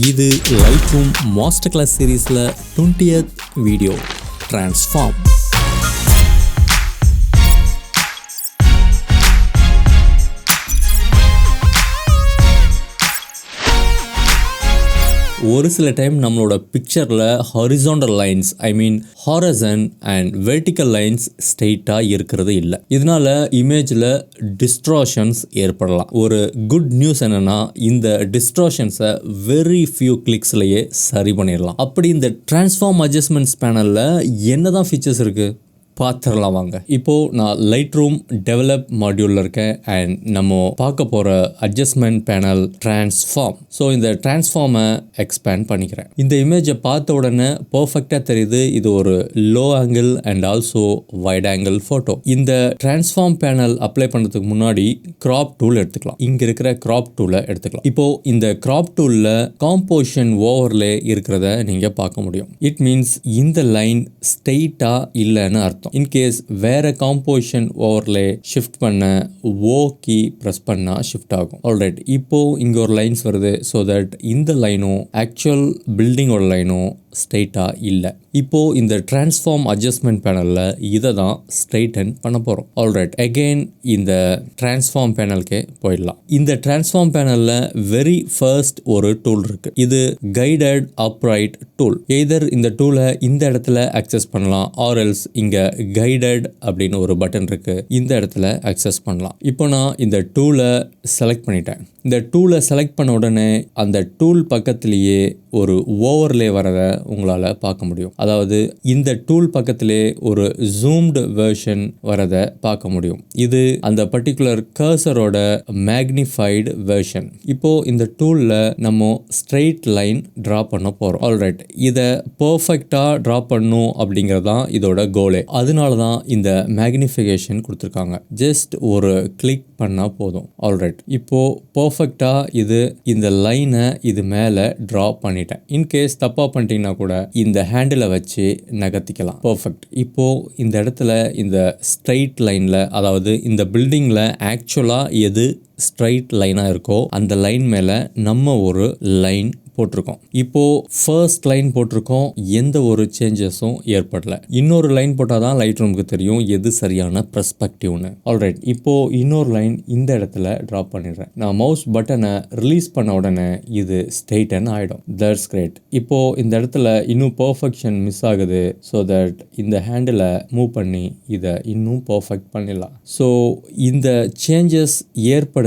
இது Lightroom Masterclass சீரீஸ்ல 20th video Transform. ஒரு சில டைம் நம்மளோட பிக்சரில் horizontal lines Harrison and vertical lines ஸ்ட்ரெயிட்டாக இருக்கிறது இல்லை. இதனால இமேஜில் டிஸ்ட்ராக்ஷன்ஸ் ஏற்படலாம். ஒரு குட் நியூஸ் என்னன்னா, இந்த டிஸ்ட்ராக்ஷன்ஸை வெரி ஃபியூ கிளிக்ஸ்லேயே சரி பண்ணிடலாம். அப்படி இந்த டிரான்ஸ்ஃபார்ம் அட்ஜஸ்ட்மெண்ட்ஸ் பேனலில் என்ன தான் ஃபீச்சர்ஸ் இருக்குது பார்த்துடலாம் வாங்க. இப்போது நான் லைட்ரூம் டெவலப் மாடியூலில் இருக்கேன் அண்ட் நம்ம பார்க்க போகிற அட்ஜஸ்ட்மெண்ட் பேனல் டிரான்ஸ்ஃபார்ம். ஸோ இந்த டிரான்ஸ்ஃபார்மை எக்ஸ்பேண்ட் பண்ணிக்கிறேன். இந்த இமேஜை பார்த்த உடனே பர்ஃபெக்டாக தெரியுது இது ஒரு low angle and also wide angle photo. இந்த டிரான்ஸ்ஃபார்ம் பேனல் அப்ளை பண்ணுறதுக்கு முன்னாடி கிராப் டூல் எடுத்துக்கலாம். இங்கே இருக்கிற கிராப் டூலை எடுத்துக்கலாம். இப்போது இந்த கிராப் டூலில் காம்போசிஷன் ஓவர்லே இருக்கிறத நீங்கள் பார்க்க முடியும். இட் மீன்ஸ் இந்த லைன் ஸ்ட்ரெயிட்டாக இல்லைன்னு அர்த்தம். இன்கேஸ் வேற காம்போசிஷன் ஓவர்லே ஷிஃப்ட் பண்ண ஓ கீ ப்ரெஸ் பண்ணால் ஷிஃப்ட் ஆகும். ஆல்ரைட், இப்போ இங்கே ஒரு லைன்ஸ் வருது. ஸோ தட் இந்த லைனும் ஆக்சுவல் பில்டிங்கோட லைனும் ஸ்ட்ரெயிட்டாக இல்லை. இப்போது இந்த டிரான்ஸ்ஃபார்ம் அட்ஜஸ்ட்மெண்ட் பேனலில் இதை தான் ஸ்ட்ரெயிட்டன் பண்ண போகிறோம். ஆல்ரைட், அகெயின் இந்த டிரான்ஸ்ஃபார்ம் பேனலுக்கே போயிடலாம். இந்த டிரான்ஸ்ஃபார்ம் பேனலில் வெரி ஃபர்ஸ்ட் ஒரு டூல் இருக்குது. இது கைடட் அப்ரைட் டூல். எய்தர் இந்த டூலை இந்த இடத்துல அக்சஸ் பண்ணலாம் ஆர் எல்ஸ் இங்கே கைடட் அப்படின்னு ஒரு பட்டன் இருக்குது, இந்த இடத்துல அக்சஸ் பண்ணலாம். இப்போ நான் இந்த டூலை செலக்ட் பண்ணிட்டேன். இந்த டூலை செலக்ட் பண்ண உடனே அந்த டூல் பக்கத்திலேயே ஒரு ஓவர்லே வரதை உங்களால் பார்க்க முடியும். அதாவது இந்த டூல் பக்கத்திலே ஒரு ஜூம்டு வெர்ஷன் வரதை பார்க்க முடியும். இது அந்த பர்டிகுலர் கர்சரோட மேக்னிஃபைடு வெர்ஷன். இப்போ இந்த டூலில் நம்ம ஸ்ட்ரெயிட் லைன் ட்ரா பண்ண போகிறோம். ஆல்ரைட், இதை பர்ஃபெக்டாக ட்ரா பண்ணும் அப்படிங்கிறது தான் இதோட கோலே. அதனால தான் இந்த மேக்னிஃபிகேஷன் கொடுத்துருக்காங்க. ஜஸ்ட் ஒரு கிளிக் பண்ணால் போதும். ஆல்ரைட், இப்போ பர்ஃபெக்டாக இந்த லைனை இது மேலே ட்ரா பண்ணிட்டேன். இன்கேஸ் தப்பாக பண்ணிட்டீங்கன்னா கூட இந்த ஹேண்டில் வச்சு நகர்த்திக்கலாம். பர்ஃபெக்ட். இப்போ இந்த இடத்துல இந்த ஸ்ட்ரைட் லைனில், அதாவது இந்த பில்டிங்கில் ஆக்சுவலாக எது ஸ்ட்ரைட் லைனாக இருக்கோ அந்த லைன் மேலே நம்ம ஒரு லைன் போட்டிருக்கோம். இப்போ ஃபர்ஸ்ட் லைன் போட்டிருக்கோம், எந்த ஒரு சேஞ்சஸும் ஏற்படல. இன்னொரு லைன் போட்டால் தான் லைட் ரூமுக்கு தெரியும் எது சரியான பெர்ஸ்பெக்டிவ்னு. ஆல்ரைட், இப்போ இன்னொரு லைன் இந்த இடத்துல ட்ரா பண்ணிடுறேன். நான் மவுஸ் பட்டனை ரிலீஸ் பண்ண உடனே இது ஸ்ட்ரெயிட்டன் ஆகிடும். That's great. இப்போ இந்த இடத்துல இன்னும் பர்ஃபெக்ஷன் மிஸ் ஆகுது. ஸோ தட் இந்த ஹேண்டில் மூவ் பண்ணி இதை இன்னும் பர்ஃபெக்ட் பண்ணிடலாம். ஸோ இந்த சேஞ்சஸ் ஏற்படுத்த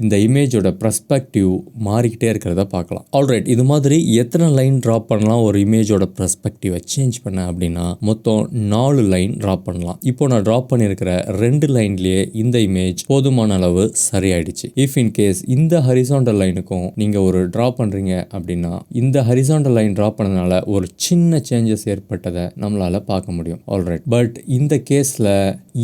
இந்த இமேஜோட பெர்ஸ்பெக்டிவ் மாறிக்கிட்டே இருக்கிறத பார்க்கலாம். ஆல்ரைட், இது மாதிரி எத்தனை லைன் ட்ரா பண்ணலாம் ஒரு இமேஜோட பெர்ஸ்பெக்டிவை சேஞ்ச் பண்ண அப்படின்னா மொத்தம் 4 லைன் ட்ரா பண்ணலாம். இப்போ நான் ட்ரா பண்ணியிருக்கிற 2 லைன்லேயே இந்த இமேஜ் போதுமான அளவு சரியாயிடுச்சு. இஃப் இன் கேஸ் இந்த ஹரிசாண்டல் லைனுக்கும் நீங்கள் ஒரு ட்ரா பண்ணுறீங்க அப்படின்னா இந்த ஹரிசாண்டல் லைன் ட்ரா பண்ணதுனால ஒரு சின்ன சேஞ்சஸ் ஏற்பட்டதை நம்மளால பார்க்க முடியும். ஆல்ரைட், பட் இந்த கேஸில்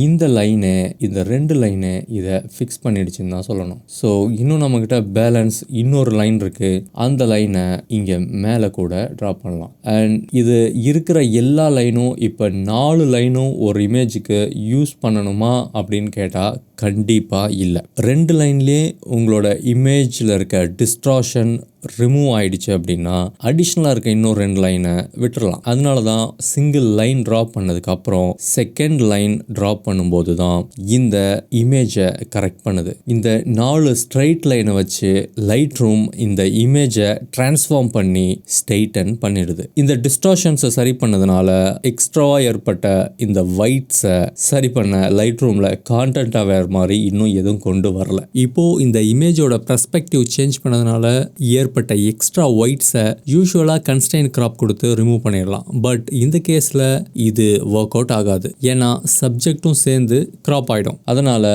இந்த லைனு, இந்த 2 லைனு இதை ஃபிக்ஸ் பண்ணிடுச்சுன்னு தான் சொல்லணும். ஸோ இன்னும் நம்மக்கிட்ட பேலன்ஸ் இன்னொரு லைன் இருக்குது. அந்த லைனை இங்கே மேலே கூட ட்ரா பண்ணலாம். அண்ட் இது இருக்கிற எல்லா லைனும் இப்போ 4 லைனும் ஒரு இமேஜுக்கு யூஸ் பண்ணணுமா அப்படின்னு கேட்டால் கண்டிப்பாக இல்லை. 2 லைன்லேயே உங்களோட இமேஜில் இருக்க டிஸ்ட்ராக்ஷன் ரிமூவ் ஆயிடுச்சு அப்படின்னா அடிஷ்னலாக இருக்க இன்னும் 2 லைனை விட்டுறலாம். அதனால தான் சிங்கிள் லைன் ட்ரா பண்ணதுக்கு அப்புறம் செகண்ட் லைன் ட்ரா பண்ணும்போது தான் இந்த இமேஜை கரெக்ட் பண்ணுது. இந்த 4 ஸ்ட்ரைட் லைனை வச்சு லைட் ரூம் இந்த இமேஜை டிரான்ஸ்ஃபார்ம் பண்ணி ஸ்ட்ரெயிட்டன் பண்ணிடுது. இந்த டிஸ்டார்ஷன்ஸை சரி பண்ணதுனால எக்ஸ்ட்ராவாக ஏற்பட்ட இந்த ஒயிட்ஸை சரி பண்ண லைட் ரூமில் கான்டென்ட் அவேர் மாதிரி இன்னும் எதுவும் கொண்டு வரல. இப்போ இந்த இமேஜோட பெர்ஸ்பெக்டிவ் சேஞ்ச் பண்ணதுனால ஏற்பட்ட எக்ஸ்ட்ரா ஒயிட்ஸை யூஸ்வலாக கன்ஸ்டைன் கிராப் கொடுத்து ரிமூவ் பண்ணிடலாம். பட் இந்த கேஸில் இது ஒர்க் அவுட் ஆகாது. ஏன்னா சப்ஜெக்டும் சேர்ந்து கிராப் ஆகிடும். அதனால்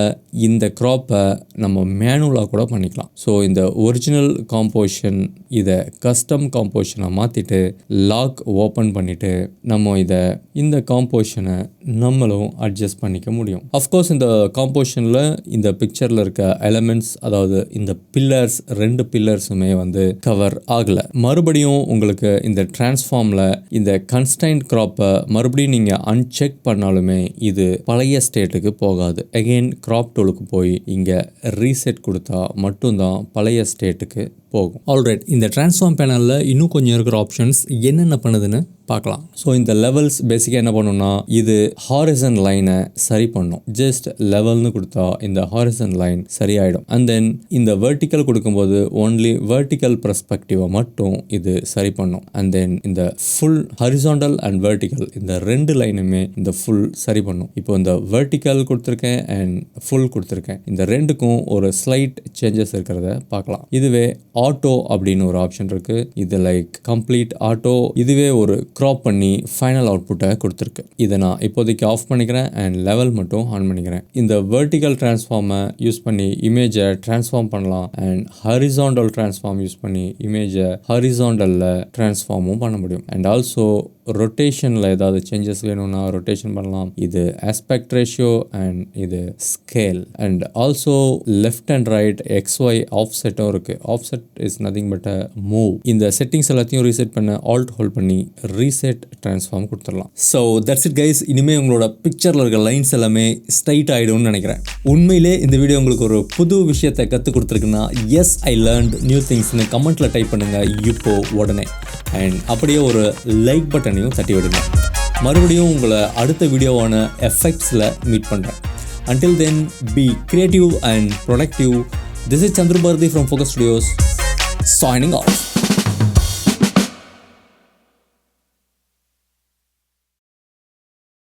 இந்த கிராப்பை நம்ம மேனுவலாக கூட பண்ணிக்கலாம். ஸோ இந்த ஒரிஜினல் காம்போசிஷன் இதை கஸ்டம் காம்போசிஷனை மாற்றிட்டு லாக் ஓப்பன் பண்ணிவிட்டு நம்ம இந்த காம்போசிஷனை நம்மளும் அட்ஜஸ்ட் பண்ணிக்க முடியும். அஃப்கோர்ஸ் இந்த காம்போசிஷனில் இந்த பிக்சரில் இருக்க எலமெண்ட்ஸ், அதாவது இந்த பில்லர்ஸ் 2 பில்லர்ஸுமே கவர் ஆகலை. மறுபடியும் உங்களுக்கு இந்த டிரான்ஸ்ஃபார்மில் இந்த கன்ஸ்டைன்ட் கிராப்பை மறுபடியும் நீங்கள் அன்செக் பண்ணாலுமே இது பழைய ஸ்டேட்டுக்கு போகாது. அகெயின் கிராப் டூலுக்கு போய் இங்கே ரீசெட் கொடுத்தா மட்டும்தான் பழைய ஸ்டேட்டுக்கு போகும். ஆல்ரைட், இந்த டிரான்ஸ்ஃபார்ம் பேனலில் இன்னும் கொஞ்சம் இருக்கிற ஆப்ஷன்ஸ் என்னென்ன பண்ணுதுன்னு பார்க்கலாம். ஸோ இந்த லெவல்ஸ் பேசிக்காக என்ன பண்ணுன்னா, இது ஹாரிசன் லைனை சரி பண்ணும். ஜஸ்ட் லெவல்னு கொடுத்தா இந்த ஹாரிசன் லைன் சரியாயிடும். அண்ட் தென் இந்த வெர்டிக்கல் கொடுக்கும்போது ஒன்லி வெர்டிக்கல் பெர்ஸ்பெக்டிவை மட்டும் இது சரி பண்ணும். அண்ட் தென் இந்த ஃபுல் ஹாரிசாண்டல் அண்ட் வெர்டிக்கல் இந்த ரெண்டு லைனுமே இந்த ஃபுல் சரி பண்ணும். இப்போ இந்த வெர்டிக்கல் கொடுத்துருக்கேன் அண்ட் ஃபுல் கொடுத்துருக்கேன். இந்த ரெண்டுக்கும் ஒரு ஸ்லைட் சேஞ்சஸ் இருக்கிறத பார்க்கலாம். இதுவே ஆட்டோ அப்படின்னு ஒரு ஆப்ஷன் இருக்கு. இது லைக் கம்ப்ளீட் ஆட்டோ. இதுவே ஒரு கிராப் பண்ணி ஃபைனல் அவுட்புட்டை கொடுத்துருக்கு. இதை நான் இப்போதைக்கு ஆஃப் பண்ணிக்கிறேன் அண்ட் லெவல் மட்டும் ஆன் பண்ணிக்கிறேன். இந்த வெர்டிக்கல் டிரான்ஸ்ஃபார்மை யூஸ் பண்ணி இமேஜை டிரான்ஸ்ஃபார்ம் பண்ணலாம் அண்ட் ஹாரிசாண்டல் டிரான்ஸ்ஃபார்ம் யூஸ் பண்ணி இமேஜை ஹாரிசாண்டலில் டிரான்ஸ்ஃபார்மும் பண்ண முடியும். அண்ட் ஆல்சோ ரொட்டேஷனில் ஏதாவது சேஞ்சஸ் வேணும்னா ரொட்டேஷன் பண்ணலாம். இது ஆஸ்பெக்ட் ரேஷியோ அண்ட் இது scale and also left and right XY ஆஃப்செட்டும் இருக்குது. Offset is nothing but a move. இந்த செட்டிங்ஸ் எல்லாத்தையும் ரீசெட் பண்ண ஆல்ட் ஹோல்ட் பண்ணி ரீசெட் டிரான்ஸ்ஃபார்ம் கொடுத்துடலாம். So that's it guys. இனிமேல் உங்களோட பிக்சரில் இருக்க லைன்ஸ் எல்லாமே ஸ்ட்ரைட் ஆகிடும்னு நினைக்கிறேன். உண்மையிலே இந்த வீடியோ உங்களுக்கு ஒரு புது விஷயத்தை கற்றுக் கொடுத்துருக்குன்னா எஸ் ஐ லேர்ன்ட் நியூ திங்ஸ்னு கமெண்ட்டில் டைப் பண்ணுங்கள் இப்போ உடனே. அண்ட் அப்படியே ஒரு லைக் பட்டனையும் தட்டி விடுங்க. மறுபடியும் உங்களை அடுத்த வீடியோவான எஃபெக்ட்ஸில் மீட் பண்ணுறேன். Until then, be creative and productive. This is Chandru Bharathy from Focus Studios, signing off.